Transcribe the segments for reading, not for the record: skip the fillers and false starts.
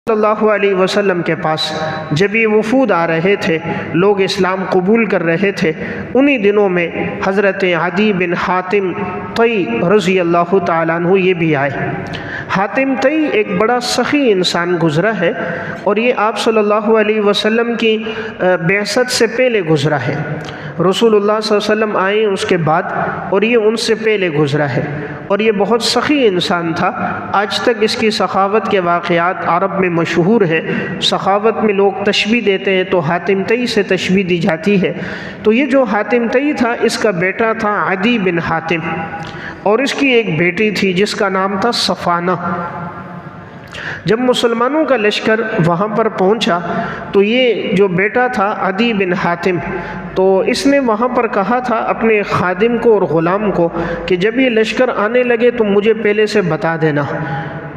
صلی اللہ علیہ وسلم کے پاس جب یہ وفود آ رہے تھے، لوگ اسلام قبول کر رہے تھے، انہی دنوں میں حضرت عدی بن حاتم طئی رضی اللہ تعالیٰ عنہ یہ بھی آئے۔ حاتم طئی ایک بڑا سخی انسان گزرا ہے، اور یہ آپ صلی اللہ علیہ وسلم کی بعثت سے پہلے گزرا ہے۔ رسول اللہ صلی اللہ علیہ وسلم آئے اس کے بعد، اور یہ ان سے پہلے گزرا ہے، اور یہ بہت سخی انسان تھا۔ آج تک اس کی سخاوت کے واقعات عرب میں مشہور ہے۔ سخاوت میں لوگ تشبیہ دیتے ہیں تو حاتم طئی سے تشبیہ دی جاتی ہے۔ تو یہ جو حاتم طئی تھا، اس کا بیٹا تھا عدی بن حاتم، اور اس کی ایک بیٹی تھی جس کا نام تھا صفانہ۔ جب مسلمانوں کا لشکر وہاں پر پہنچا تو یہ جو بیٹا تھا عدی بن حاتم، تو اس نے وہاں پر کہا تھا اپنے خادم کو اور غلام کو کہ جب یہ لشکر آنے لگے تم مجھے پہلے سے بتا دینا،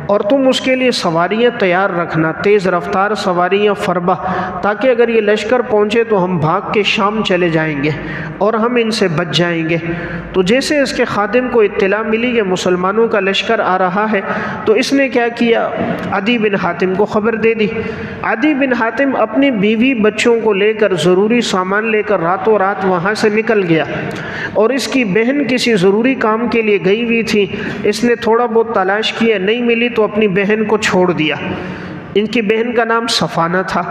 اور تم اس کے لیے سواریاں تیار رکھنا، تیز رفتار سواریاں فربہ، تاکہ اگر یہ لشکر پہنچے تو ہم بھاگ کے شام چلے جائیں گے اور ہم ان سے بچ جائیں گے۔ تو جیسے اس کے خادم کو اطلاع ملی کہ مسلمانوں کا لشکر آ رہا ہے، تو اس نے کیا کیا، عدی بن حاتم کو خبر دے دی۔ عدی بن حاتم اپنی بیوی بچوں کو لے کر، ضروری سامان لے کر راتوں رات وہاں سے نکل گیا، اور اس کی بہن کسی ضروری کام کے لیے گئی ہوئی تھی۔ اس نے تھوڑا بہت تلاش کیا، نہیں ملی تو اپنی بہن کو چھوڑ دیا۔ ان کی بہن کا نام صفانہ تھا۔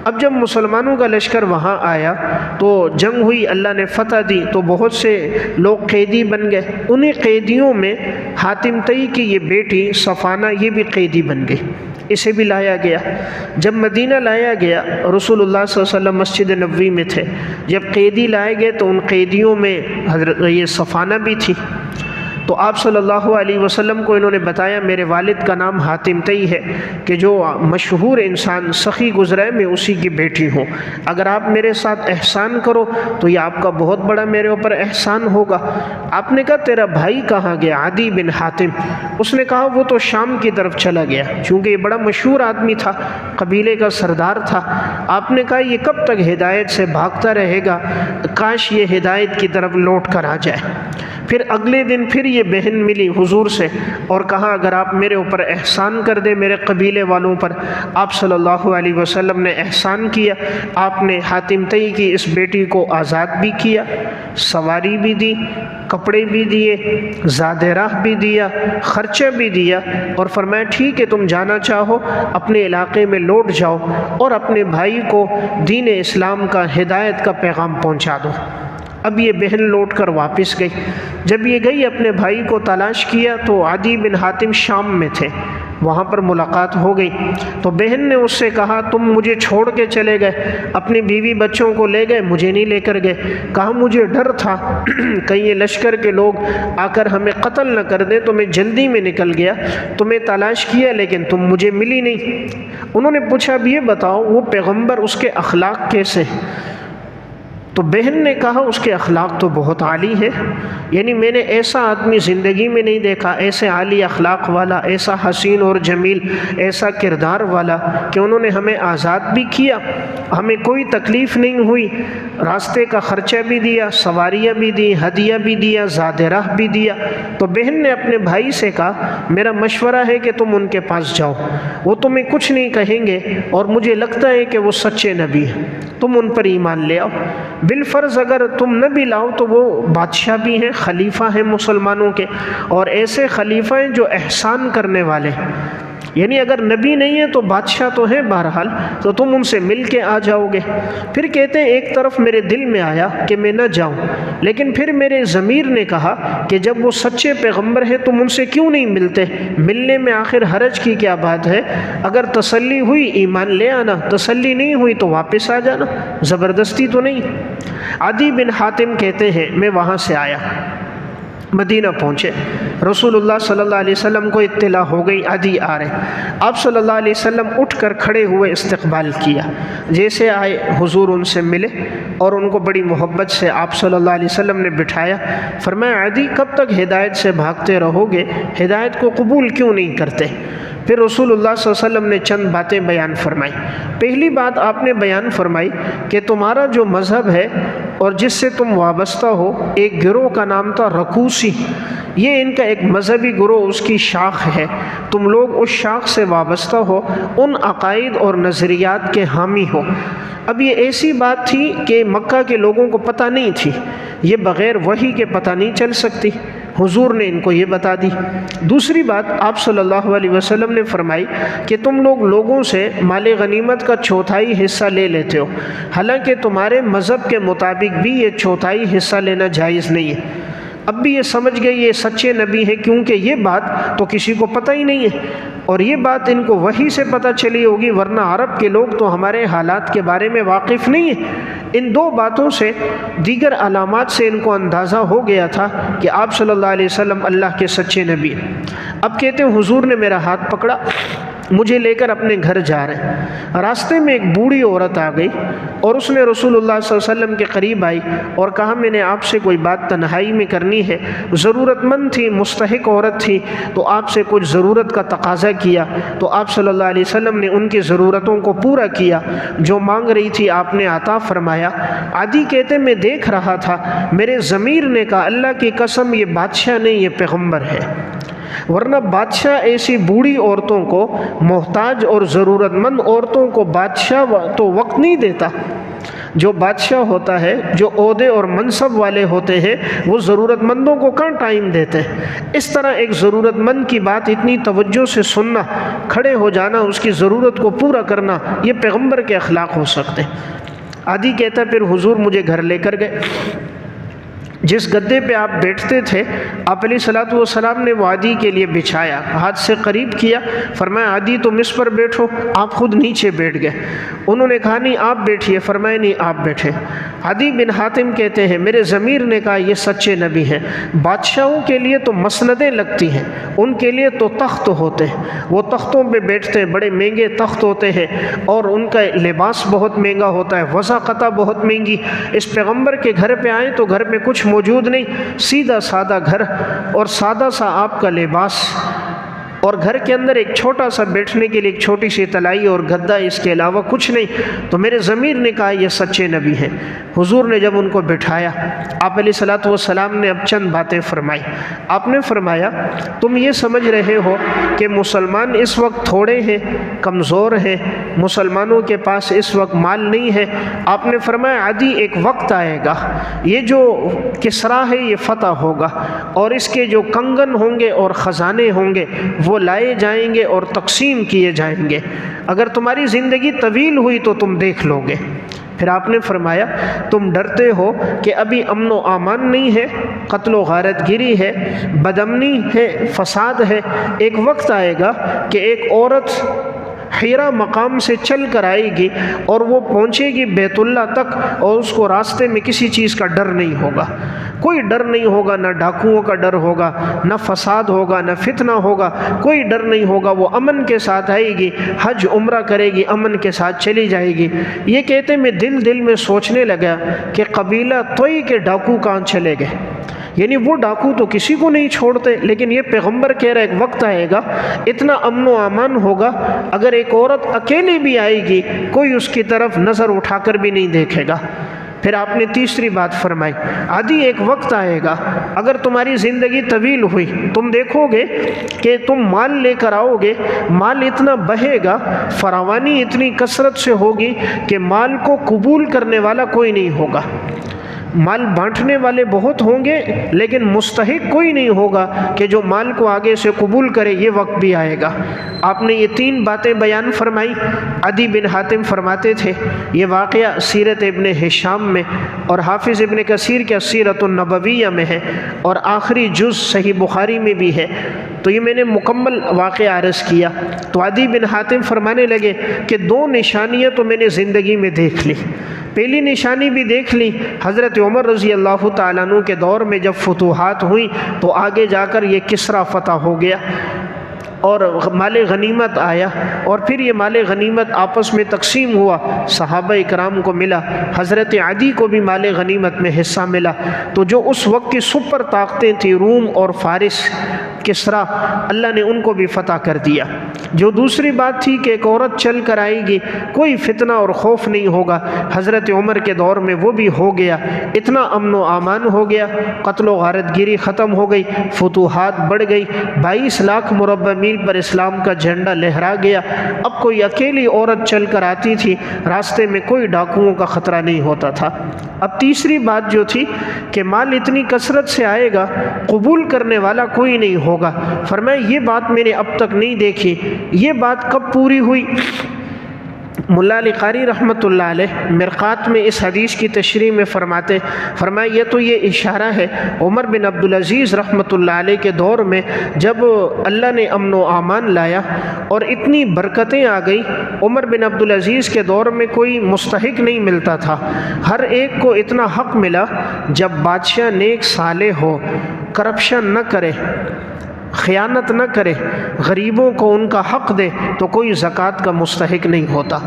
اب جب مسلمانوں کا لشکر وہاں آیا تو جنگ ہوئی، اللہ نے فتح دی، تو بہت سے لوگ قیدی بن گئے۔ انہی قیدیوں میں حاتم طئی کی یہ بیٹی صفانہ یہ بھی قیدی بن گئی، اسے بھی لایا گیا۔ جب مدینہ لایا گیا، رسول اللہ صلی اللہ علیہ وسلم مسجد نبوی میں تھے، جب قیدی لائے گئے تو ان قیدیوں میں حضرت یہ صفانہ بھی تھی۔ تو آپ صلی اللہ علیہ وسلم کو انہوں نے بتایا میرے والد کا نام حاتم طئی ہے، کہ جو مشہور انسان سخی گزرا ہے میں اسی کی بیٹی ہوں، اگر آپ میرے ساتھ احسان کرو تو یہ آپ کا بہت بڑا میرے اوپر احسان ہوگا۔ آپ نے کہا تیرا بھائی کہاں گیا، عدی بن حاتم؟ اس نے کہا وہ تو شام کی طرف چلا گیا، چونکہ یہ بڑا مشہور آدمی تھا، قبیلے کا سردار تھا۔ آپ نے کہا یہ کب تک ہدایت سے بھاگتا رہے گا، کاش یہ ہدایت کی طرف لوٹ کر آ جائے۔ پھر اگلے دن پھر یہ بہن ملی حضور سے اور کہا اگر آپ میرے اوپر احسان کر دیں میرے قبیلے والوں پر۔ آپ صلی اللہ علیہ وسلم نے احسان کیا، آپ نے حاتم طئی کی اس بیٹی کو آزاد بھی کیا، سواری بھی دی، کپڑے بھی دیے، زاد راہ بھی دیا، خرچہ بھی دیا، اور فرمایا ٹھیک ہے تم جانا چاہو اپنے علاقے میں لوٹ جاؤ اور اپنے بھائی کو دین اسلام کا، ہدایت کا پیغام پہنچا دو۔ اب یہ بہن لوٹ کر واپس گئی۔ جب یہ گئی اپنے بھائی کو تلاش کیا تو عدی بن حاتم شام میں تھے، وہاں پر ملاقات ہو گئی۔ تو بہن نے اس سے کہا تم مجھے چھوڑ کے چلے گئے، اپنی بیوی بچوں کو لے گئے، مجھے نہیں لے کر گئے۔ کہا مجھے ڈر تھا کہیں یہ لشکر کے لوگ آ کر ہمیں قتل نہ کر دیں، تو میں جلدی میں نکل گیا، تمہیں تلاش کیا لیکن تم مجھے ملی نہیں۔ انہوں نے پوچھا اب یہ بتاؤ وہ پیغمبر، اس کے اخلاق کیسے؟ تو بہن نے کہا اس کے اخلاق تو بہت عالی ہے، یعنی میں نے ایسا آدمی زندگی میں نہیں دیکھا، ایسے عالی اخلاق والا، ایسا حسین اور جمیل، ایسا کردار والا کہ انہوں نے ہمیں آزاد بھی کیا، ہمیں کوئی تکلیف نہیں ہوئی، راستے کا خرچہ بھی دیا، سواریاں بھی دی، ہدیہ بھی دیا، زاد راہ بھی دیا۔ تو بہن نے اپنے بھائی سے کہا میرا مشورہ ہے کہ تم ان کے پاس جاؤ، وہ تمہیں کچھ نہیں کہیں گے، اور مجھے لگتا ہے کہ وہ سچے نبی ہیں، تم ان پر ایمان لے آؤ۔ بالفرض اگر تم نہ بھی لاؤ تو وہ بادشاہ بھی ہیں، خلیفہ ہیں مسلمانوں کے، اور ایسے خلیفہ ہیں جو احسان کرنے والے، یعنی اگر نبی نہیں ہے تو بادشاہ تو ہیں بہرحال، تو تم ان سے مل کے آ جاؤ گے۔ پھر کہتے ہیں ایک طرف میرے دل میں آیا کہ میں نہ جاؤں، لیکن پھر میرے ضمیر نے کہا کہ جب وہ سچے پیغمبر ہیں تم ان سے کیوں نہیں ملتے، ملنے میں آخر حرج کی کیا بات ہے، اگر تسلی ہوئی ایمان لے آنا، تسلی نہیں ہوئی تو واپس آ جانا، زبردستی تو نہیں۔ عدی بن حاتم کہتے ہیں میں وہاں سے آیا، مدینہ پہنچے، رسول اللہ صلی اللہ علیہ وسلم کو اطلاع ہو گئی عدی آ رہے۔ آپ صلی اللہ علیہ وسلم اٹھ کر کھڑے ہوئے استقبال کیا، جیسے آئے حضور ان سے ملے اور ان کو بڑی محبت سے آپ صلی اللہ علیہ وسلم نے بٹھایا۔ فرمایا عدی کب تک ہدایت سے بھاگتے رہو گے، ہدایت کو قبول کیوں نہیں کرتے؟ پھر رسول اللہ صلی اللہ علیہ وسلم نے چند باتیں بیان فرمائی۔ پہلی بات آپ نے بیان فرمائی کہ تمہارا جو مذہب ہے اور جس سے تم وابستہ ہو، ایک گروہ کا نام تھا رکوسی، یہ ان کا ایک مذہبی گروہ، اس کی شاخ ہے، تم لوگ اس شاخ سے وابستہ ہو، ان عقائد اور نظریات کے حامی ہو۔ اب یہ ایسی بات تھی کہ مکہ کے لوگوں کو پتہ نہیں تھی، یہ بغیر وحی کے پتہ نہیں چل سکتی، حضور نے ان کو یہ بتا دی۔ دوسری بات، آپ صلی اللہ علیہ وسلم نے فرمائی کہ تم لوگوں سے مال غنیمت کا چوتھائی حصہ لے لیتے ہو، حالانکہ تمہارے مذہب کے مطابق بھی یہ چوتھائی حصہ لینا جائز نہیں ہے۔ اب بھی یہ سمجھ گئے یہ سچے نبی ہیں، کیونکہ یہ بات تو کسی کو پتہ ہی نہیں ہے، اور یہ بات ان کو وحی سے پتہ چلی ہوگی، ورنہ عرب کے لوگ تو ہمارے حالات کے بارے میں واقف نہیں ہیں۔ ان دو باتوں سے، دیگر علامات سے ان کو اندازہ ہو گیا تھا کہ آپ صلی اللہ علیہ وسلم اللہ کے سچے نبی ہیں۔ اب کہتے ہیں حضور نے میرا ہاتھ پکڑا، مجھے لے کر اپنے گھر جا رہے ہیں۔ راستے میں ایک بوڑھی عورت آ گئی اور اس نے رسول اللہ صلی اللہ علیہ وسلم کے قریب آئی اور کہا میں نے آپ سے کوئی بات تنہائی میں کرنی ہے۔ ضرورت مند تھی، مستحق عورت تھی، تو آپ سے کچھ ضرورت کا تقاضا کیا، تو آپ صلی اللہ علیہ وسلم نے ان کی ضرورتوں کو پورا کیا، جو مانگ رہی تھی آپ نے عطا فرمایا۔ عدی کہتے میں دیکھ رہا تھا، میرے ضمیر نے کہا اللہ کی قسم یہ بادشاہ نہیں، یہ پیغمبر ہے، ورنہ بادشاہ ایسی بوڑھی عورتوں کو، محتاج اور ضرورت مند عورتوں کو بادشاہ تو وقت نہیں دیتا۔ جو بادشاہ ہوتا ہے، جو عہدے اور منصب والے ہوتے ہیں، وہ ضرورت مندوں کو کہاں ٹائم دیتے ہیں۔ اس طرح ایک ضرورت مند کی بات اتنی توجہ سے سننا، کھڑے ہو جانا، اس کی ضرورت کو پورا کرنا، یہ پیغمبر کے اخلاق ہو سکتے ہیں۔ عدی کہتا پھر حضور مجھے گھر لے کر گئے، جس گدے پہ آپ بیٹھتے تھے آپ علیہ الصلوۃ والسلام نے وہ عدی کے لیے بچھایا، ہاتھ سے قریب کیا، فرمایا عدی تم اس پر بیٹھو، آپ خود نیچے بیٹھ گئے۔ انہوں نے کہا نہیں آپ بیٹھیے، فرمایا نہیں آپ بیٹھے۔ عدی بن حاتم کہتے ہیں میرے ضمیر نے کہا یہ سچے نبی ہیں۔ بادشاہوں کے لیے تو مسندیں لگتی ہیں، ان کے لیے تو تخت ہوتے ہیں، وہ تختوں پہ بیٹھتے ہیں، بڑے مہنگے تخت ہوتے ہیں، اور ان کا لباس بہت مہنگا ہوتا ہے، وضاقتہ بہت مہنگی۔ اس پیغمبر کے گھر پہ آئیں تو گھر میں کچھ موجود نہیں، سیدھا سادہ گھر اور سادہ سا آپ کا لباس، اور گھر کے اندر ایک چھوٹا سا بیٹھنے کے لیے ایک چھوٹی سی تلائی اور گدا، اس کے علاوہ کچھ نہیں۔ تو میرے ضمیر نے کہا یہ سچے نبی ہیں۔ حضور نے جب ان کو بٹھایا، آپ علیہ الصلوۃ والسلام نے اب چند باتیں فرمائی۔ آپ نے فرمایا تم یہ سمجھ رہے ہو کہ مسلمان اس وقت تھوڑے ہیں، کمزور ہیں، مسلمانوں کے پاس اس وقت مال نہیں ہے۔ آپ نے فرمایا عدی ایک وقت آئے گا، یہ جو کسرا ہے یہ فتح ہوگا، اور اس کے جو کنگن ہوں گے اور خزانے ہوں گے وہ لائے جائیں گے اور تقسیم کیے جائیں گے، اگر تمہاری زندگی طویل ہوئی تو تم دیکھ لو گے۔ پھر آپ نے فرمایا تم ڈرتے ہو کہ ابھی امن و امان نہیں ہے، قتل و غارت گیری ہے، بدامنی ہے، فساد ہے۔ ایک وقت آئے گا کہ ایک عورت حیرہ مقام سے چل کر آئے گی اور وہ پہنچے گی بیت اللہ تک، اور اس کو راستے میں کسی چیز کا ڈر نہیں ہوگا، کوئی ڈر نہیں ہوگا، نہ ڈاکوؤں کا ڈر ہوگا، نہ فساد ہوگا، نہ فتنہ ہوگا، کوئی ڈر نہیں ہوگا۔ وہ امن کے ساتھ آئے گی، حج عمرہ کرے گی، امن کے ساتھ چلی جائے گی۔ یہ کہتے میں دل میں سوچنے لگا کہ قبیلہ طوئی کے ڈاکو کہاں چلے گئے، یعنی وہ ڈاکو تو کسی کو نہیں چھوڑتے، لیکن یہ پیغمبر کہہ رہا ہے ایک وقت آئے گا اتنا امن و امان ہوگا، اگر ایک عورت اکیلی بھی آئے گی کوئی اس کی طرف نظر اٹھا کر بھی نہیں دیکھے گا۔ پھر آپ نے تیسری بات فرمائی عدی ایک وقت آئے گا اگر تمہاری زندگی طویل ہوئی تم دیکھو گے کہ تم مال لے کر آؤ گے، مال اتنا بہے گا، فراوانی اتنی کثرت سے ہوگی کہ مال کو قبول کرنے والا کوئی نہیں ہوگا۔ مال بانٹنے والے بہت ہوں گے لیکن مستحق کوئی نہیں ہوگا کہ جو مال کو آگے سے قبول کرے، یہ وقت بھی آئے گا۔ آپ نے یہ تین باتیں بیان فرمائی۔ عدی بن حاتم فرماتے تھے، یہ واقعہ سیرت ابن ہشام میں اور حافظ ابن کثیر کے سیرت النبویہ میں ہے، اور آخری جز صحیح بخاری میں بھی ہے، تو یہ میں نے مکمل واقعہ عرض کیا۔ تو عدی بن حاتم فرمانے لگے کہ دو نشانیاں تو میں نے زندگی میں دیکھ لی۔ پہلی نشانی بھی دیکھ لی، حضرت عمر رضی اللہ تعالیٰ عنہ کے دور میں جب فتوحات ہوئیں تو آگے جا کر یہ کسرا فتح ہو گیا اور مال غنیمت آیا، اور پھر یہ مال غنیمت آپس میں تقسیم ہوا، صحابہ اکرام کو ملا، حضرت عدی کو بھی مال غنیمت میں حصہ ملا۔ تو جو اس وقت کی سپر طاقتیں تھیں، روم اور فارس، کسرا، اللہ نے ان کو بھی فتح کر دیا۔ جو دوسری بات تھی کہ ایک عورت چل کر آئے گی، کوئی فتنہ اور خوف نہیں ہوگا، حضرت عمر کے دور میں وہ بھی ہو گیا، اتنا امن و امان ہو گیا، قتل و غارت گیری ختم ہو گئی، فتوحات بڑھ گئی، 22 لاکھ مربع میل پر اسلام کا جھنڈا لہرا گیا۔ اب کوئی اکیلی عورت چل کر آتی تھی، راستے میں کوئی ڈاکوؤں کا خطرہ نہیں ہوتا تھا۔ اب تیسری بات جو تھی کہ مال اتنی کثرت سے آئے گا، قبول کرنے والا کوئی نہیں ہوگا۔ فرمایا یہ بات میں نے اب تک نہیں دیکھی۔ یہ بات کب پوری ہوئی؟ ملا علی قاری رحمۃ اللہ علیہ مرقات میں اس حدیث کی تشریح میں فرمایا یہ تو یہ اشارہ ہے عمر بن عبدالعزیز رحمۃ اللہ علیہ کے دور میں، جب اللہ نے امن و امان لایا اور اتنی برکتیں آ گئی، عمر بن عبدالعزیز کے دور میں کوئی مستحق نہیں ملتا تھا، ہر ایک کو اتنا حق ملا۔ جب بادشاہ نیک صالح ہو، کرپشن نہ کرے، خیانت نہ کرے، غریبوں کو ان کا حق دے، تو کوئی زکوٰۃ کا مستحق نہیں ہوتا۔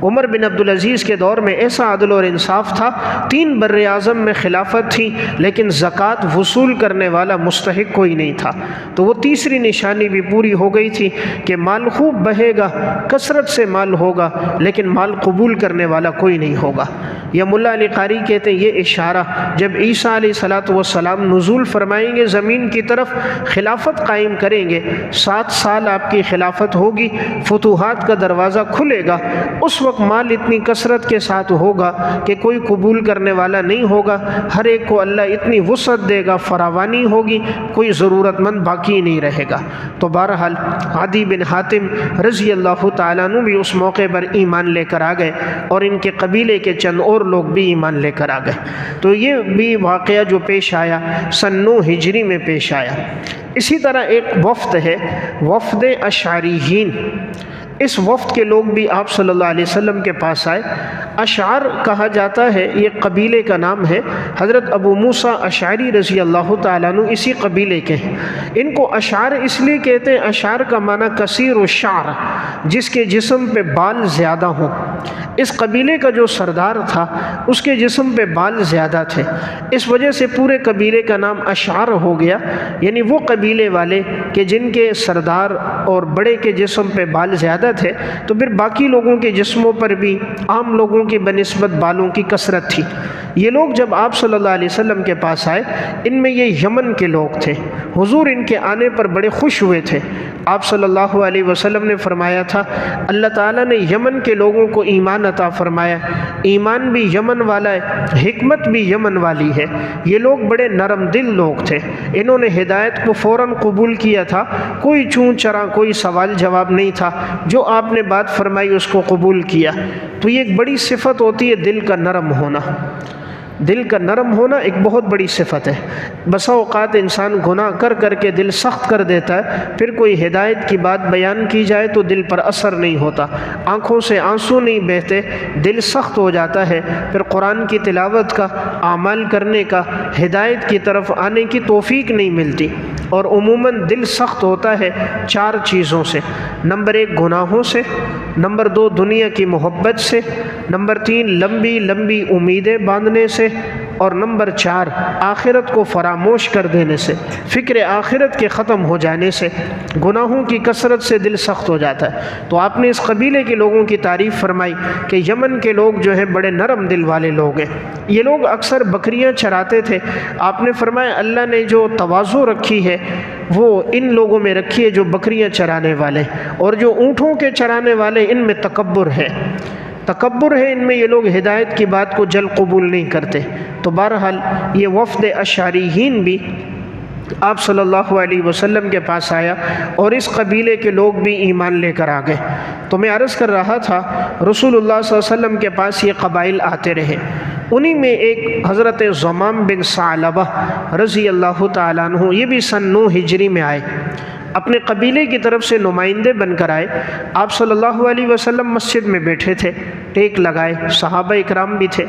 عمر بن عبدالعزیز کے دور میں ایسا عدل اور انصاف تھا، 3 بر اعظم میں خلافت تھی، لیکن زکوٰۃ وصول کرنے والا مستحق کوئی نہیں تھا۔ تو وہ تیسری نشانی بھی پوری ہو گئی تھی کہ مال خوب بہے گا، کثرت سے مال ہوگا، لیکن مال قبول کرنے والا کوئی نہیں ہوگا۔ یا ملا علی قاری کہتے ہیں یہ اشارہ جب عیسیٰ علیہ الصلوۃ والسلام نزول فرمائیں گے زمین کی طرف، خلافت قائم کریں گے، 7 سال آپ کی خلافت ہوگی، فتوحات کا دروازہ کھلے گا، اس وقت مال اتنی کثرت کے ساتھ ہوگا کہ کوئی قبول کرنے والا نہیں ہوگا، ہر ایک کو اللہ اتنی وسعت دے گا، فراوانی ہوگی، کوئی ضرورت مند باقی نہیں رہے گا۔ تو بہرحال عدی بن حاتم رضی اللہ تعالیٰ عنہ بھی اس موقع پر ایمان لے کر آ گئے، اور ان کے قبیلے کے چند اور لوگ بھی ایمان لے کر آ گئے۔ تو یہ بھی واقعہ جو پیش آیا سن 9 ہجری میں پیش آیا۔ اسی طرح ایک وفد ہے، وفد اشعریین، اس وفد کے لوگ بھی آپ صلی اللہ علیہ وسلم کے پاس آئے۔ اشعر کہا جاتا ہے، یہ قبیلے کا نام ہے، حضرت ابو موسیٰ اشعری رضی اللہ تعالیٰ عنہ اسی قبیلے کے ہیں۔ ان کو اشعر اس لیے کہتے ہیں، اشعر کا معنی کثیر الشعر، جس کے جسم پہ بال زیادہ ہوں۔ اس قبیلے کا جو سردار تھا اس کے جسم پہ بال زیادہ تھے، اس وجہ سے پورے قبیلے کا نام اشعر ہو گیا، یعنی وہ قبیلے والے کہ جن کے سردار اور بڑے کے جسم پہ بال زیادہ تھے، تو پھر باقی لوگوں کے جسموں پر بھی عام لوگوں کی بنسبت بالوں کی کثرت تھی۔ یہ لوگ جب آپ صلی اللہ علیہ وسلم کے پاس آئے، ان میں یہ یمن کے لوگ تھے، حضور ان کے آنے پر بڑے خوش ہوئے تھے۔ آپ صلی اللہ علیہ وسلم نے فرمایا تھا اللہ تعالیٰ نے یمن کے لوگوں کو ایمان عطا فرمایا، ایمان بھی یمن والا ہے، حکمت بھی یمن والی ہے۔ یہ لوگ بڑے نرم دل لوگ تھے، انہوں نے ہدایت کو فوراً قبول کیا تھا، کوئی چون چرا، کوئی سوال جواب نہیں تھا، جو آپ نے بات فرمائی اس کو قبول کیا۔ تو یہ ایک بڑی صفت ہوتی ہے دل کا نرم ہونا۔ دل کا نرم ہونا ایک بہت بڑی صفت ہے۔ بسا اوقات انسان گناہ کر کر کے دل سخت کر دیتا ہے، پھر کوئی ہدایت کی بات بیان کی جائے تو دل پر اثر نہیں ہوتا، آنکھوں سے آنسو نہیں بہتے، دل سخت ہو جاتا ہے، پھر قرآن کی تلاوت کا، اعمال کرنے کا، ہدایت کی طرف آنے کی توفیق نہیں ملتی۔ اور عموماً دل سخت ہوتا ہے 4 چیزوں سے، نمبر 1 گناہوں سے، نمبر 2 دنیا کی محبت سے، نمبر 3 لمبی لمبی امیدیں باندھنے سے، اور نمبر 4 آخرت کو فراموش کر دینے سے، فکر آخرت کے ختم ہو جانے سے۔ گناہوں کی کثرت سے دل سخت ہو جاتا ہے۔ تو آپ نے اس قبیلے کے لوگوں کی تعریف فرمائی کہ یمن کے لوگ جو ہیں بڑے نرم دل والے لوگ ہیں۔ یہ لوگ اکثر بکریاں چراتے تھے۔ آپ نے فرمایا اللہ نے جو تواضع رکھی ہے وہ ان لوگوں میں رکھی ہے جو بکریاں چرانے والے، اور جو اونٹوں کے چرانے والے ان میں تکبر ہے، تکبر ہے ان میں، یہ لوگ ہدایت کی بات کو جلد قبول نہیں کرتے۔ تو بہرحال یہ وفد اشعریین بھی آپ صلی اللہ علیہ وسلم کے پاس آیا، اور اس قبیلے کے لوگ بھی ایمان لے کر آ گئے۔ تو میں عرض کر رہا تھا رسول اللہ صلی اللہ علیہ وسلم کے پاس یہ قبائل آتے رہے، انہی میں ایک حضرت زمام بن ثعلبہ رضی اللہ تعالیٰ عنہ، یہ بھی سن 9 ہجری میں آئے، اپنے قبیلے کی طرف سے نمائندے بن کر آئے۔ آپ صلی اللہ علیہ وسلم مسجد میں بیٹھے تھے، ٹیک لگائے، صحابہ اکرام بھی تھے،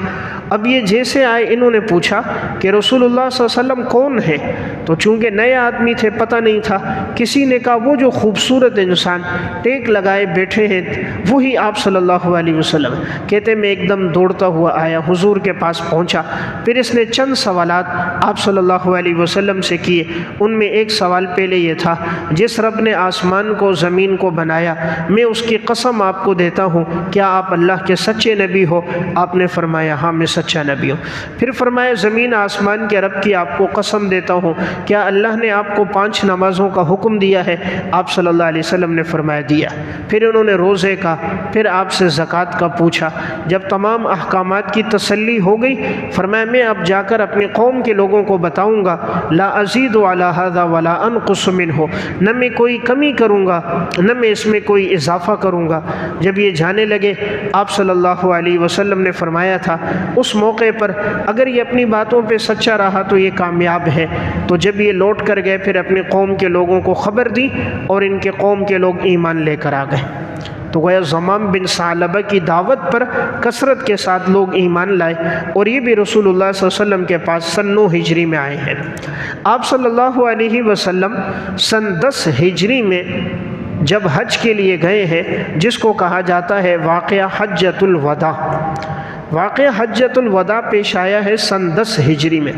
اب یہ جیسے آئے انہوں نے پوچھا کہ رسول اللہ صلی اللہ علیہ وسلم کون ہے؟ تو چونکہ نئے آدمی تھے پتہ نہیں تھا، کسی نے کہا وہ جو خوبصورت انسان ٹیک لگائے بیٹھے ہیں وہی آپ صلی اللہ علیہ وسلم۔ کہتے میں ایک دم دوڑتا ہوا آیا، حضور کے پاس پہنچا، پھر اس نے چند سوالات آپ صلی اللہ علیہ وسلم سے کیے۔ ان میں ایک سوال پہلے یہ تھا، جس رب نے آسمان کو زمین کو بنایا، میں اس کی قسم آپ کو دیتا ہوں، کیا آپ اللہ کے سچے نبی ہو؟ آپ نے فرمایا ہاں میں سچا نبی ہوں۔ پھر فرمایا زمین آسمان کے رب کی آپ کو قسم دیتا ہوں، کیا اللہ نے آپ کو 5 نمازوں کا حکم دیا ہے؟ آپ صلی اللہ علیہ وسلم نے فرمایا دیا۔ پھر انہوں نے روزے کا، پھر آپ سے زکوٰۃ کا پوچھا۔ جب تمام احکامات کی تسلی ہو گئی، فرمایا میں اب جا کر اپنی قوم کے لوگوں کو بتاؤں گا، لا ازید علی ھذا ولا انقص منہ، نہ میں کوئی کمی کروں گا نہ میں اس میں کوئی اضافہ کروں گا۔ جب یہ جانے لگے، آپ صلی اللہ علیہ وسلم نے فرمایا تھا اس موقع پر اگر یہ اپنی باتوں پہ سچا رہا تو یہ کامیاب ہے۔ تو جب یہ لوٹ کر گئے پھر اپنی قوم کے لوگوں کو خبر دی اور ان کے قوم کے لوگ ایمان لے کر آ گئے۔ تو گویا زمام بن ثعلبہ کی دعوت پر کثرت کے ساتھ لوگ ایمان لائے، اور یہ بھی رسول اللہ صلی اللہ علیہ وسلم کے پاس سن 9 ہجری میں آئے ہیں۔ آپ صلی اللہ علیہ وسلم سن 10 ہجری میں جب حج کے لیے گئے ہیں، جس کو کہا جاتا ہے واقعہ حجۃ الوداع، واقعہ حجۃ الوداع پیش آیا ہے سن 10 ہجری میں۔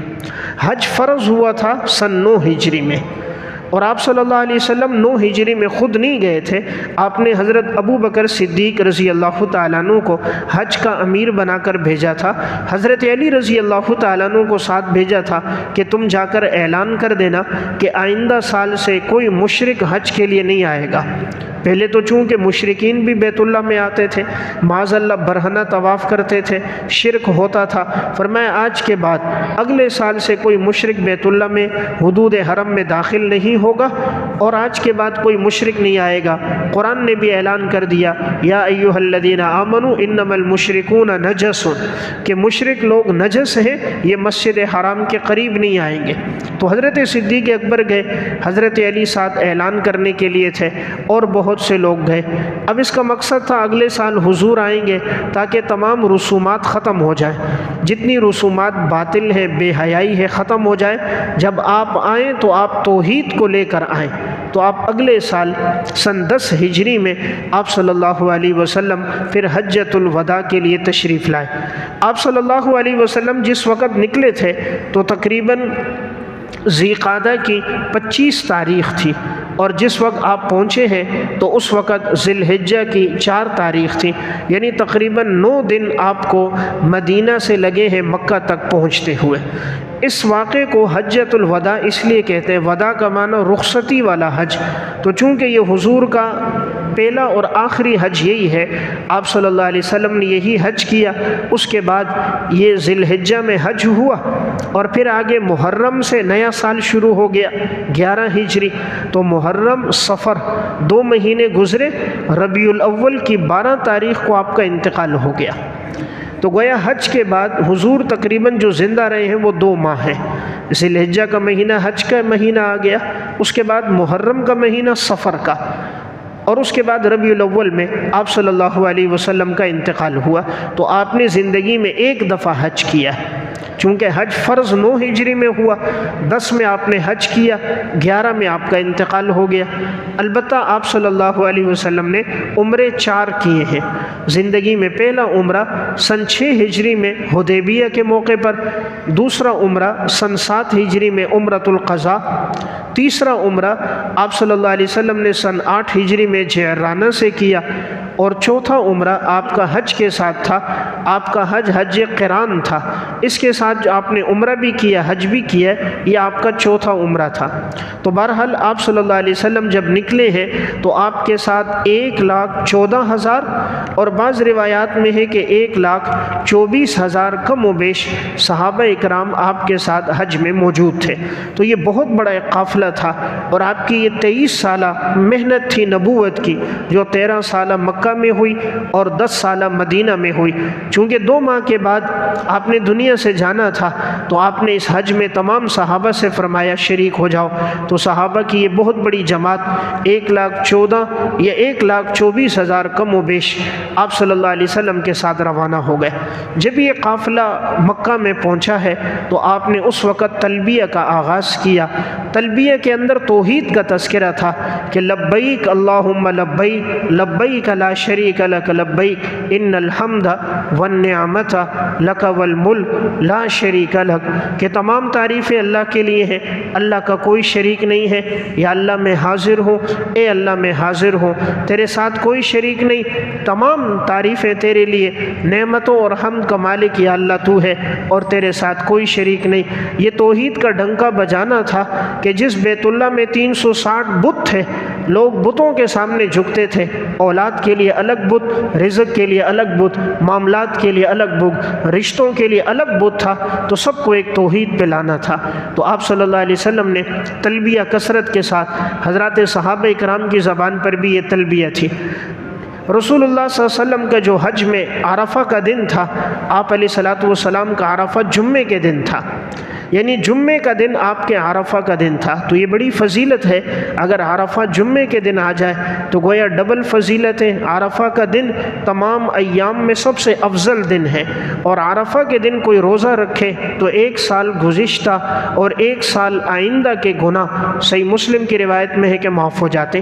حج فرض ہوا تھا سن 9 ہجری میں، اور آپ صلی اللہ علیہ وسلم 9 ہجری میں خود نہیں گئے تھے، آپ نے حضرت ابو بکر صدیق رضی اللہ تعالیٰ عنہ کو حج کا امیر بنا کر بھیجا تھا، حضرت علی رضی اللہ تعالیٰ عنہ کو ساتھ بھیجا تھا کہ تم جا کر اعلان کر دینا کہ آئندہ سال سے کوئی مشرک حج کے لیے نہیں آئے گا۔ پہلے تو چونکہ مشرکین بھی بیت اللہ میں آتے تھے، معاذ اللہ برہنہ طواف کرتے تھے، شرک ہوتا تھا، فرمایا آج کے بعد اگلے سال سے کوئی مشرک بیت اللہ میں حدود حرم میں داخل نہیں ہوگا، اور آج کے بعد کوئی مشرک نہیں آئے گا۔ قرآن نے بھی اعلان کر دیا یا ایھا الذین آمنوا انما المشرکون نجس، کہ مشرک لوگ نجس ہیں، یہ مسجد حرام کے قریب نہیں آئیں گے۔ تو حضرت صدیق اکبر گئے، حضرت علی ساتھ اعلان کرنے کے لیے تھے، اور بہت سے لوگ گئے۔ اب اس کا مقصد تھا اگلے سال حضور آئیں گے تاکہ تمام رسومات ختم ہو جائیں، جتنی رسومات باطل ہے، بے حیائی ہے، ختم ہو جائے۔ جب آپ آئیں تو آپ توحید کو لے کر آئیں۔ تو آپ اگلے سال سن 10 ہجری میں آپ صلی اللہ علیہ وسلم پھر حجۃ الوداع کے لیے تشریف لائے۔ آپ صلی اللہ علیہ وسلم جس وقت نکلے تھے تو تقریباً ذی قعدہ کی 25 تاریخ تھی، اور جس وقت آپ پہنچے ہیں تو اس وقت ذی الحجہ کی 4 تاریخ تھی، یعنی تقریباً 9 دن آپ کو مدینہ سے لگے ہیں مکہ تک پہنچتے ہوئے۔ اس واقعے کو حجۃ الوداع اس لیے کہتے ہیں، وداع کا معنی رخصتی والا حج، تو چونکہ یہ حضور کا پہلا اور آخری حج یہی ہے، آپ صلی اللہ علیہ وسلم نے یہی حج کیا۔ اس کے بعد یہ ذی الحجہ میں حج ہوا، اور پھر آگے محرم سے نیا سال شروع ہو گیا 11 ہجری، تو محرم صفر 2 مہینے گزرے، ربیع الاول کی 12 تاریخ کو آپ کا انتقال ہو گیا۔ تو گویا حج کے بعد حضور تقریباً جو زندہ رہے ہیں وہ 2 ماہ ہیں۔ ذی الحجہ کا مہینہ حج کا مہینہ آ گیا، اس کے بعد محرم کا مہینہ صفر کا، اور اس کے بعد ربیع الاول میں آپ صلی اللہ علیہ وسلم کا انتقال ہوا۔ تو آپ نے زندگی میں 1 دفعہ حج کیا، چونکہ حج فرض 9 ہجری میں ہوا، 10 میں آپ نے حج کیا، 11 میں آپ کا انتقال ہو گیا۔ البتہ آپ صلی اللہ علیہ وسلم نے عمرے 4 کیے ہیں زندگی میں۔ پہلا عمرہ سن 6 ہجری میں حدیبیہ کے موقع پر، دوسرا عمرہ سن 7 ہجری میں عمرۃ القضاء، تیسرا عمرہ آپ صلی اللہ علیہ وسلم نے سن 8 ہجری میں جعرانہ سے کیا، اور چوتھا عمرہ آپ کا حج کے ساتھ تھا۔ آپ کا حج حج قران تھا، اس کے ساتھ جو آپ نے عمرہ بھی کیا حج بھی کیا، یہ آپ کا چوتھا عمرہ تھا۔ تو بہرحال آپ صلی اللہ علیہ وسلم جب نکلے ہیں تو آپ کے ساتھ 1,14,000 اور بعض روایات میں ہے کہ 1,24,000 کم و بیش صحابہ اکرام آپ کے ساتھ حج میں موجود تھے۔ تو یہ بہت بڑا ایک قافلہ تھا، اور آپ کی یہ 23 سالہ محنت تھی نبوت کی، جو 13 سالہ مکہ میں ہوئی اور 10 سالہ مدینہ میں ہوئی۔ چونکہ 2 ماہ کے بعد آپ نے دنیا سے جانا تھا تو آپ نے اس حج میں تمام صحابہ سے فرمایا شریک ہو جاؤ، تو صحابہ کی یہ بہت بڑی جماعت 1,14,000 یا 1,24,000 کم و بیش آپ صلی اللہ علیہ وسلم کے ساتھ روانہ ہو گئے۔ جب یہ قافلہ مکہ میں پہنچا ہے تو آپ نے اس وقت تلبیہ کا آغاز کیا۔ تلبیہ کے اندر توحید کا تذکرہ تھا کہ لبیک اللہم لبیک لبیک لا شریک لک لبیک ان الحمد والنعمت لک والملک لا شریک لک، کہ تمام تعریفیں اللہ کے لیے ہیں، اللہ کا کوئی شریک نہیں ہے۔ یا اللہ میں حاضر ہوں، اے اللہ میں حاضر ہوں، تیرے ساتھ کوئی شریک نہیں، تمام تعریفیں تیرے لیے، نعمتوں اور حمد کا مالک یا اللہ تو ہے اور تیرے ساتھ کوئی شریک نہیں۔ یہ توحید کا ڈنکا بجانا تھا کہ جس بیت اللہ میں 360 بت تھے، لوگ بتوں کے سامنے جھکتے تھے، اولاد کے لیے الگ بت، رزق کے لیے الگ بت، معاملات کے لیے الگ بت، رشتوں کے لیے الگ بت تھا، تو سب کو ایک توحید پہ لانا تھا۔ تو آپ صلی اللہ علیہ وسلم نے تلبیہ کثرت کے ساتھ، حضرات صحابہ اکرام کی زبان پر بھی یہ تلبیہ تھی۔ رسول اللہ صلی اللہ علیہ وسلم کا جو حج میں عرفہ کا دن تھا، آپ علیہ الصلوۃ والسلام کا عرفہ جمعے کے دن تھا، یعنی جمعے کا دن آپ کے عرفہ کا دن تھا۔ تو یہ بڑی فضیلت ہے، اگر عرفہ جمعے کے دن آ جائے تو گویا ڈبل فضیلت ہے۔ عرفہ کا دن تمام ایام میں سب سے افضل دن ہے، اور عرفہ کے دن کوئی روزہ رکھے تو 1 سال گزشتہ اور 1 سال آئندہ کے گناہ صحیح مسلم کی روایت میں ہے کہ معاف ہو جاتے۔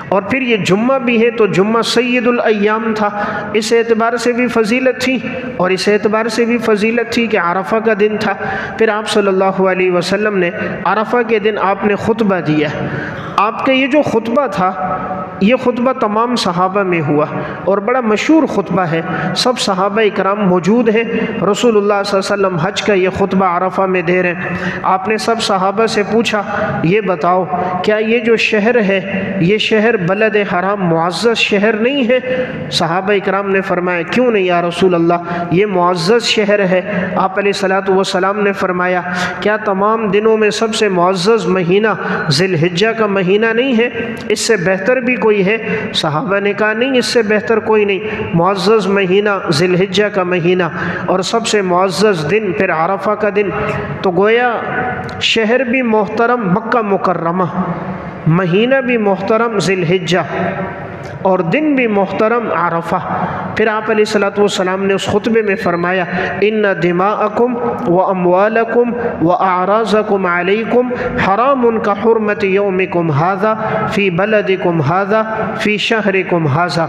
اور پھر یہ جمعہ بھی ہے تو جمعہ سید الایام تھا، اس اعتبار سے بھی فضیلت تھی، اور اس اعتبار سے بھی فضیلت تھی کہ عرفہ کا دن تھا۔ پھر آپ صلی اللہ علیہ وسلم نے عرفہ کے دن آپ نے خطبہ دیا۔ آپ کا یہ جو خطبہ تھا، یہ خطبہ تمام صحابہ میں ہوا اور بڑا مشہور خطبہ ہے، سب صحابہ اکرام موجود ہیں۔ رسول اللہ صلی اللہ علیہ وسلم حج کا یہ خطبہ عرفہ میں دے رہے ہیں۔ آپ نے سب صحابہ سے پوچھا، یہ بتاؤ کیا یہ جو شہر ہے، یہ شہر بلد حرام معزز شہر نہیں ہے؟ صحابہ اکرام نے فرمایا کیوں نہیں یا رسول اللہ، یہ معزز شہر ہے۔ آپ علیہ الصلوۃ والسلام نے فرمایا کیا تمام دنوں میں سب سے معزز مہینہ ذی الحجہ کا مہینہ نہیں ہے؟ اس سے بہتر بھی کوئی ہے؟ صحابہ نے کہا نہیں، اس سے بہتر کوئی نہیں، معزز مہینہ ذی الحجہ کا مہینہ، اور سب سے معزز دن پھر عرفہ کا دن۔ تو گویا شہر بھی محترم مکہ مکرمہ، مہینہ بھی محترم ذی الحجہ، اور دن بھی محترم عرفہ۔ پھر آپ علیہ الصلوۃ والسلام نے اس خطبے میں فرمایا ان دماءکم واموالکم واعراضکم علیکم حرام کحرمت یومکم ھذا فی بلدکم ھذا فی شہرکم ھذا۔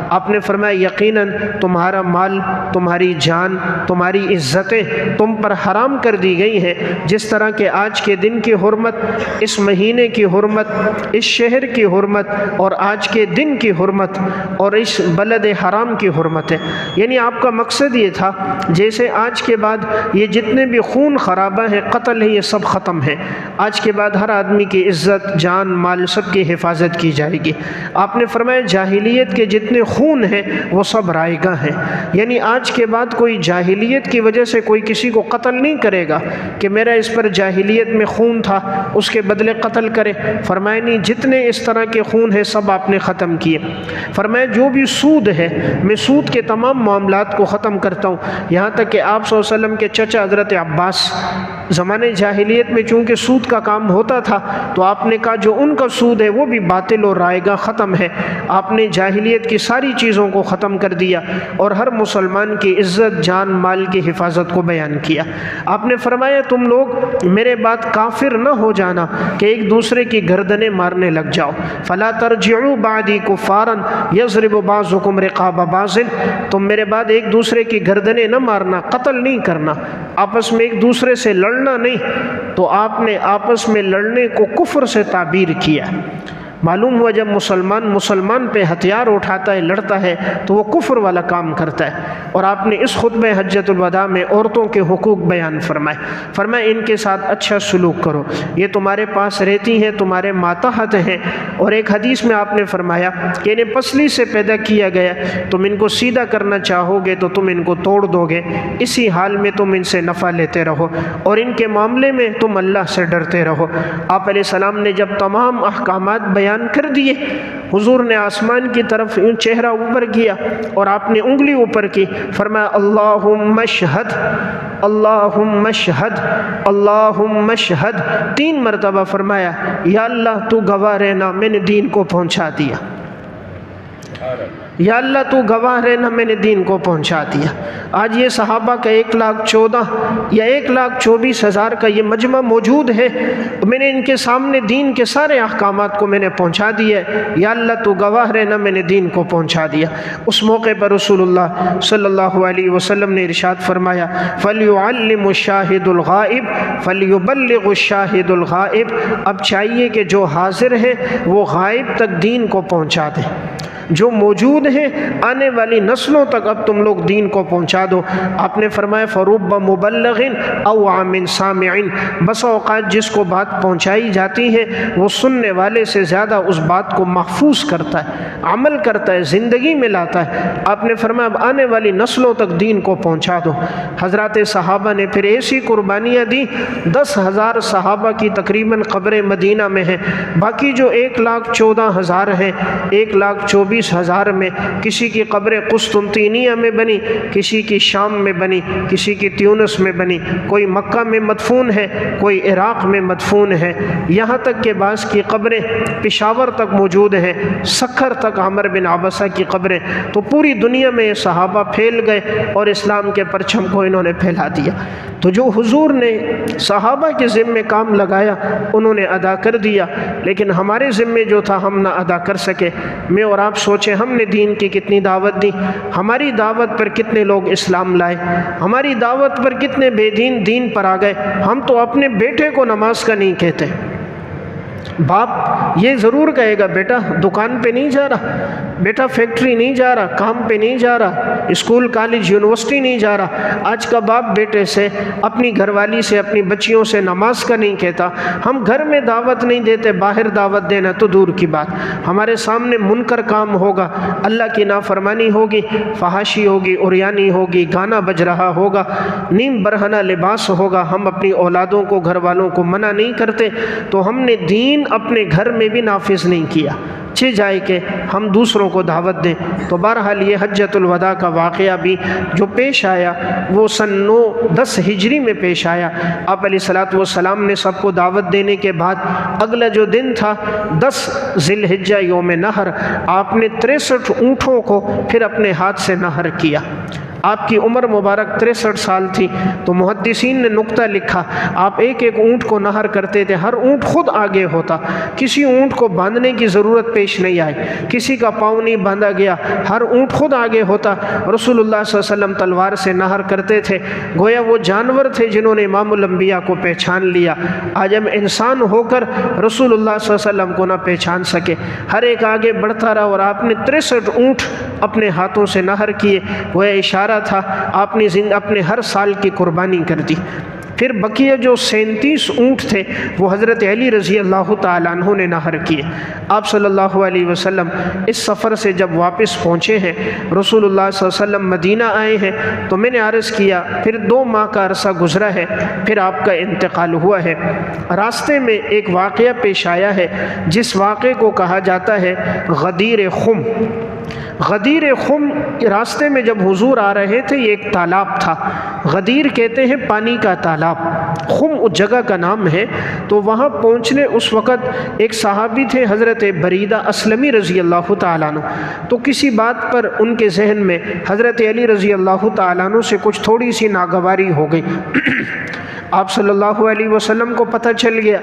آپ نے فرمایا یقیناً تمہارا مال، تمہاری جان، تمہاری عزتیں تم پر حرام کر دی گئی ہیں، جس طرح کہ آج کے دن کی حرمت، اس مہینے کی حرمت، اس شہر کی حرمت، اور آج کے دن کی حرمت، اور اس بلد حرام کی حرمت ہے۔ یعنی آپ کا مقصد یہ تھا جیسے آج کے بعد یہ جتنے بھی خون خرابہ ہیں، قتل ہیں، یہ سب ختم ہے۔ آج کے بعد ہر آدمی کی عزت، جان، مال سب کی حفاظت کی جائے گی۔ آپ نے فرمایا جاہلیت کے جتنے خون ہیں وہ سب رائگاں ہیں، یعنی آج کے بعد کوئی جاہلیت کی وجہ سے کوئی کسی کو قتل نہیں کرے گا کہ میرا اس پر جاہلیت میں خون تھا اس کے بدلے قتل کرے۔ فرمایا نہیں، جتنے اس طرح کے خون ہیں سب آپ نے ختم کیے۔ فرمایا جو بھی سود ہے، میں سود کے تمام معاملات کو ختم کرتا ہوں، یہاں تک کہ آپ صلی اللہ علیہ وسلم کے چچا حضرت عباس زمانے جاہلیت میں چونکہ سود کا کام ہوتا تھا تو آپ نے کہا جو ان کا سود ہے وہ بھی باطل اور رائگاں ختم ہے۔ آپ نے جاہلیت کی ساری چیزوں کو ختم کر دیا اور ہر مسلمان کی عزت، جان، مال کی حفاظت کو بیان کیا۔ آپ نے فرمایا تم لوگ میرے بعد کافر نہ ہو جانا کہ ایک دوسرے کی گردنیں مارنے لگ جاؤ۔ فلا ترجعوا بعدی کفارا یضرب بعضکم رقاب بعض، تم میرے بعد ایک دوسرے کی گردنیں نہ مارنا، قتل نہیں کرنا، آپس میں ایک دوسرے سے لڑنا نہیں۔ تو آپ نے آپس میں لڑنے کو کفر سے تعبیر کیا۔ معلوم ہوا جب مسلمان پہ ہتھیار اٹھاتا ہے، لڑتا ہے تو وہ کفر والا کام کرتا ہے۔ اور آپ نے اس خطبہ حجۃ الوداع میں عورتوں کے حقوق بیان فرمائے، فرمایا ان کے ساتھ اچھا سلوک کرو، یہ تمہارے پاس رہتی ہیں، تمہارے ماتحت ہیں۔ اور ایک حدیث میں آپ نے فرمایا کہ انہیں پسلی سے پیدا کیا گیا، تم ان کو سیدھا کرنا چاہو گے تو تم ان کو توڑ دو گے، اسی حال میں تم ان سے نفع لیتے رہو اور ان کے معاملے میں تم اللہ سے ڈرتے رہو۔ آپ علیہ السلام نے جب تمام احکامات بیان بیان کر دیے۔ حضور نے آسمان کی طرف یوں چہرہ اوپر کیا اور آپ نے انگلی اوپر کی، فرمایا اللہم اشہد، اللہم اشہد، اللہم اشہد، 3 مرتبہ فرمایا یا اللہ تو گواہ رہنا میں نے دین کو پہنچا دیا، یا اللہ تو گواہ رہنا میں نے دین کو پہنچا دیا۔ آج یہ صحابہ کا 1,14,000 یا 1,24,000 کا یہ مجمع موجود ہے، میں نے ان کے سامنے دین کے سارے احکامات کو میں نے پہنچا دیا ہے، یا اللہ تو گواہ رہنا میں نے دین کو پہنچا دیا۔ اس موقع پر رسول اللہ صلی اللہ علیہ وسلم نے ارشاد فرمایا فَلْيُعَلِّمُ الشَّاهِدُ الْغَائِبَ فَلْيُبَلِّغُ الشَّاهِدُ الْغَائِبَ، اب چاہیے کہ جو حاضر ہے وہ غائب تک دین کو پہنچا دے، جو موجود ہیں آنے والی نسلوں تک اب تم لوگ دین کو پہنچا دو۔ آپ نے فرمایا فَرُبَّ مُبَلَّغٍ أَوْ عَامٍ سَامِعٍ، بس اوقات جس کو بات پہنچائی جاتی ہے وہ سننے والے سے زیادہ اس بات کو محفوظ کرتا ہے، عمل کرتا ہے، زندگی میں لاتا ہے۔ آپ نے فرمایا اب آنے والی نسلوں تک دین کو پہنچا دو۔ حضرات صحابہ نے پھر ایسی قربانیاں دی، 10,000 صحابہ کی تقریباً قبر مدینہ میں ہیں، باقی جو 1,14,000 ہیں، 1,24,000 میں کسی کی قبر قسطنطینیہ میں بنی، کسی کی شام میں بنی، کسی کی تیونس میں بنی، کوئی مکہ میں مدفون ہے، کوئی عراق میں مدفون ہے، یہاں تک کہ بعض کی قبریں پشاور تک موجود ہیں، سکھر تک عمر بن عبسہ کی قبریں۔ تو پوری دنیا میں صحابہ پھیل گئے اور اسلام کے پرچم کو انہوں نے پھیلا دیا۔ تو جو حضور نے صحابہ کے ذمے کام لگایا انہوں نے ادا کر دیا، لیکن ہمارے ذمے جو تھا ہم نہ ادا کر سکے۔ میں اور آپ سوچیں ہم نے دین کی کتنی دعوت دی، ہماری دعوت پر کتنے لوگ اسلام لائے، ہماری دعوت پر کتنے بے دین دین پر آ گئے۔ ہم تو اپنے بیٹے کو نماز کا نہیں کہتے، باپ یہ ضرور کہے گا بیٹا دکان پہ نہیں جا رہا، بیٹا فیکٹری نہیں جا رہا، کام پہ نہیں جا رہا، اسکول کالج یونیورسٹی نہیں جا رہا۔ آج کا باپ بیٹے سے، اپنی گھر والی سے، اپنی بچیوں سے نماز کا نہیں کہتا۔ ہم گھر میں دعوت نہیں دیتے، باہر دعوت دینا تو دور کی بات۔ ہمارے سامنے منکر کام ہوگا، اللہ کی نافرمانی ہوگی، فحاشی ہوگی، عریانی ہوگی، گانا بج رہا ہوگا، نیم برہنہ لباس ہوگا، ہم اپنی اولادوں کو، گھر والوں کو منع نہیں کرتے، تو ہم نے دین اپنے گھر میں بھی نافذ نہیں کیا، چہ جائے کہ ہم دوسروں کو دعوت دیں۔ تو بہرحال یہ حجۃ الوداع کا واقعہ بھی جو پیش آیا وہ سن 910 ہجری میں پیش آیا۔ آپ علیہ الصلوۃ والسلام نے سب کو دعوت دینے کے بعد اگلا جو دن تھا 10 ذی الحجہ یوم نحر، آپ نے 63 اونٹوں کو پھر اپنے ہاتھ سے نحر کیا۔ آپ کی عمر مبارک 63 سال تھی، تو محدثین نے نقطہ لکھا آپ ایک ایک اونٹ کو نحر کرتے تھے، ہر اونٹ خود آگے ہوتا، کسی اونٹ کو باندھنے کی ضرورت پیش نہیں آئی، کسی کا پاؤں نہیں باندھا گیا، ہر اونٹ خود آگے ہوتا۔ رسول اللہ صلی اللہ علیہ وسلم تلوار سے نحر کرتے تھے، گویا وہ جانور تھے جنہوں نے امام الانبیاء کو پہچان لیا۔ آج ہم انسان ہو کر رسول اللہ صلی اللہ علیہ وسلم کو نہ پہچان سکے، ہر ایک آگے بڑھتا رہا، اور آپ نے 63 اونٹ اپنے ہاتھوں سے نحر کیے، گویا اشارہ تھا آپ نے اپنے ہر سال کی قربانی کر دی۔ پھر بقیہ جو 37 اونٹ تھے وہ حضرت علی رضی اللہ تعالیٰ عنہ نے نحر کیے۔ آپ صلی اللہ علیہ وسلم اس سفر سے جب واپس پہنچے ہیں، رسول اللہ صلی اللہ علیہ وسلم مدینہ آئے ہیں، تو میں نے عرض کیا پھر 2 ماہ کا عرصہ گزرا ہے، پھر آپ کا انتقال ہوا ہے۔ راستے میں ایک واقعہ پیش آیا ہے جس واقعے کو کہا جاتا ہے غدیر خم۔ غدیر خم راستے میں جب حضور آ رہے تھے، یہ ایک تالاب تھا، غدیر کہتے ہیں پانی کا تالاب، خم اس جگہ کا نام ہے۔ تو وہاں پہنچنے اس وقت ایک صحابی تھے حضرت بریدہ اسلمی رضی اللہ تعالیٰ عنہ، تو کسی بات پر ان کے ذہن میں حضرت علی رضی اللہ تعالیٰ عنہ سے کچھ تھوڑی سی ناگواری ہو گئی۔ آپ صلی اللہ علیہ وسلم کو پتہ چل گیا،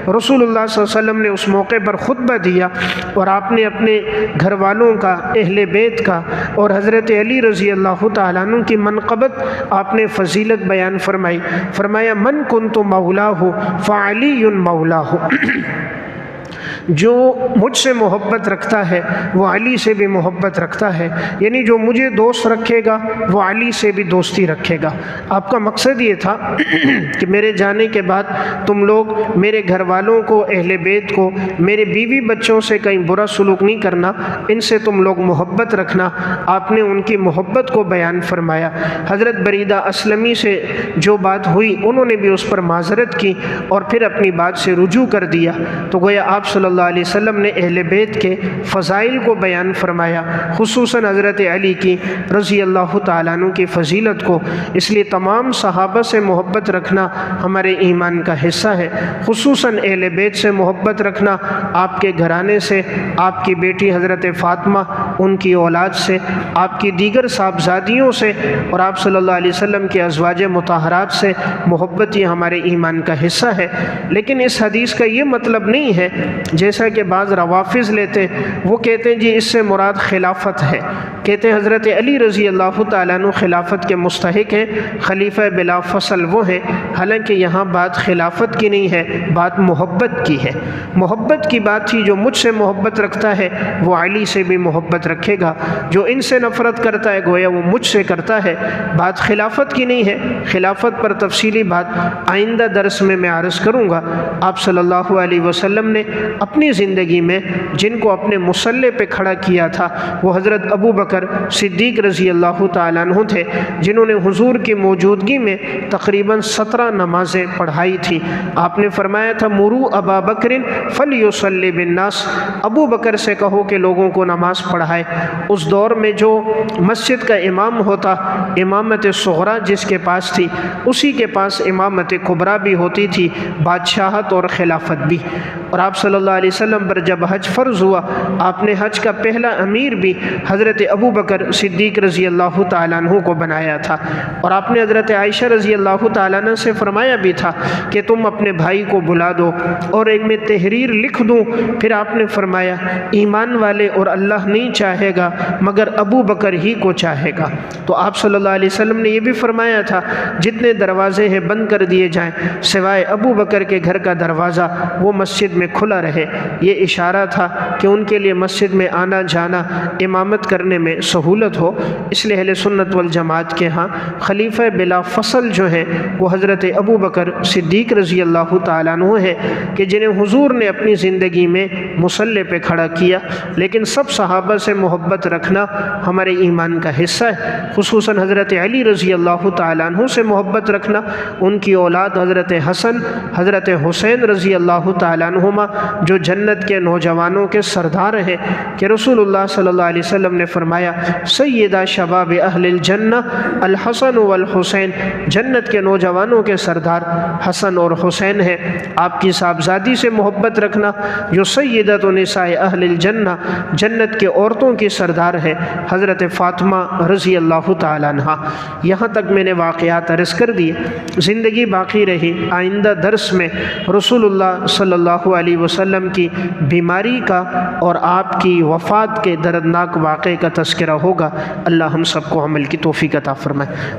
رسول اللہ صلی اللہ علیہ وسلم نے اس موقع پر خطبہ دیا، اور آپ نے اپنے گھر والوں کا، اہل بیت کا اور حضرت علی رضی اللہ تعالیٰ عنہ کی منقبت آپ نے فضیلت بیان فرمائی۔ فرمایا من کنت مولاہ فعلی مولاہ، جو مجھ سے محبت رکھتا ہے وہ علی سے بھی محبت رکھتا ہے، یعنی جو مجھے دوست رکھے گا وہ علی سے بھی دوستی رکھے گا۔ آپ کا مقصد یہ تھا کہ میرے جانے کے بعد تم لوگ میرے گھر والوں کو، اہل بیت کو، میرے بیوی بچوں سے کہیں برا سلوک نہیں کرنا، ان سے تم لوگ محبت رکھنا۔ آپ نے ان کی محبت کو بیان فرمایا۔ حضرت بریدہ اسلمی سے جو بات ہوئی انہوں نے بھی اس پر معذرت کی اور پھر اپنی بات سے رجوع کر دیا۔ تو گویا آپ صلی اللہ اللہ علیہ وسلم نے اہل بیت کے فضائل کو بیان فرمایا، خصوصاً حضرت علی کی رضی اللہ تعالیٰ عنہ کی فضیلت کو۔ اس لیے تمام صحابہ سے محبت رکھنا ہمارے ایمان کا حصہ ہے، خصوصاً اہل بیت سے محبت رکھنا، آپ کے گھرانے سے، آپ کی بیٹی حضرت فاطمہ، ان کی اولاد سے، آپ کی دیگر صاحبزادیوں سے، اور آپ صلی اللہ علیہ وسلم کے ازواج مطہرات سے محبت، یہ ہمارے ایمان کا حصہ ہے۔ لیکن اس حدیث کا یہ مطلب نہیں ہے جیسا کہ بعض روافض لیتے ہیں، وہ کہتے ہیں جی اس سے مراد خلافت ہے، کہتے ہیں حضرت علی رضی اللہ تعالیٰ عنہ خلافت کے مستحق ہیں، خلیفہ بلا فصل وہ ہیں۔ حالانکہ یہاں بات خلافت کی نہیں ہے، بات محبت کی ہے۔ محبت کی بات تھی، جو مجھ سے محبت رکھتا ہے وہ علی سے بھی محبت رکھے گا، جو ان سے نفرت کرتا ہے گویا وہ مجھ سے کرتا ہے۔ بات خلافت کی نہیں ہے۔ خلافت پر تفصیلی بات آئندہ درس میں عرض کروں گا۔ آپ صلی اللہ علیہ وسلم نے اپنی زندگی میں جن کو اپنے مصلے پہ کھڑا کیا تھا وہ حضرت ابو بکر صدیق رضی اللہ تعالیٰ عنہ تھے، جنہوں نے حضور کی موجودگی میں تقریباً 17 نمازیں پڑھائی تھی۔ آپ نے فرمایا تھا مرو ابا بکر فلیصلی بالناس، ابو بکر سے کہو کہ لوگوں کو نماز پڑھائے۔ اس دور میں جو مسجد کا امام ہوتا، امامت صغرا جس کے پاس تھی، اسی کے پاس امامت کبریٰ بھی ہوتی تھی، بادشاہت اور خلافت بھی۔ اور آپ صلی اللہ علیہ وسلم پر جب حج فرض ہوا، آپ نے حج کا پہلا امیر بھی حضرت ابو بکر صدیق رضی اللہ تعالیٰ عنہ کو بنایا تھا۔ اور آپ نے حضرت عائشہ رضی اللہ تعالیٰ عنہ سے فرمایا بھی تھا کہ تم اپنے بھائی کو بلا دو اور ایک میں تحریر لکھ دوں۔ پھر آپ نے فرمایا ایمان والے اور اللہ نہیں چاہے گا مگر ابو بکر ہی کو چاہے گا۔ تو آپ صلی اللہ علیہ وسلم نے یہ بھی فرمایا تھا جتنے دروازے ہیں بند کر دیے جائیں سوائے ابو بکر کے گھر کا دروازہ، وہ مسجد میں کھلا رہے۔ یہ اشارہ تھا کہ ان کے لیے مسجد میں آنا جانا، امامت کرنے میں سہولت ہو۔ اس لیے اہل سنت والجماعت کے ہاں خلیفہ بلا فصل جو ہیں وہ حضرت ابو بکر صدیق رضی اللہ تعالیٰ عنہ ہے، کہ جنہیں حضور نے اپنی زندگی میں مصلے پہ کھڑا کیا۔ لیکن سب صحابہ سے محبت رکھنا ہمارے ایمان کا حصہ ہے، خصوصاً حضرت علی رضی اللہ تعالیٰ عنہ سے محبت رکھنا، ان کی اولاد حضرت حسن، حضرت حسین رضی اللہ تعالیٰ عنہما جو جنت کے نوجوانوں کے سردار ہیں، کہ رسول اللہ صلی اللہ علیہ وسلم نے فرمایا سیدہ شباب اہل الجنہ الحسن والحسین، جنت کے نوجوانوں کے سردار حسن اور حسین ہیں۔ آپ کی صاحبزادی سے محبت رکھنا جو سیدۃ نساء اہل الجنہ، جنت کے عورتوں کی سردار ہے، حضرت فاطمہ رضی اللہ تعالیٰ عنہ۔ یہاں تک میں نے واقعات عرض کر دیے، زندگی باقی رہی، آئندہ درس میں رسول اللہ صلی اللہ علیہ وسلم کی بیماری کا اور آپ کی وفات کے دردناک واقعے کا تذکرہ ہوگا۔ اللہ ہم سب کو عمل کی توفیق عطا فرمائے۔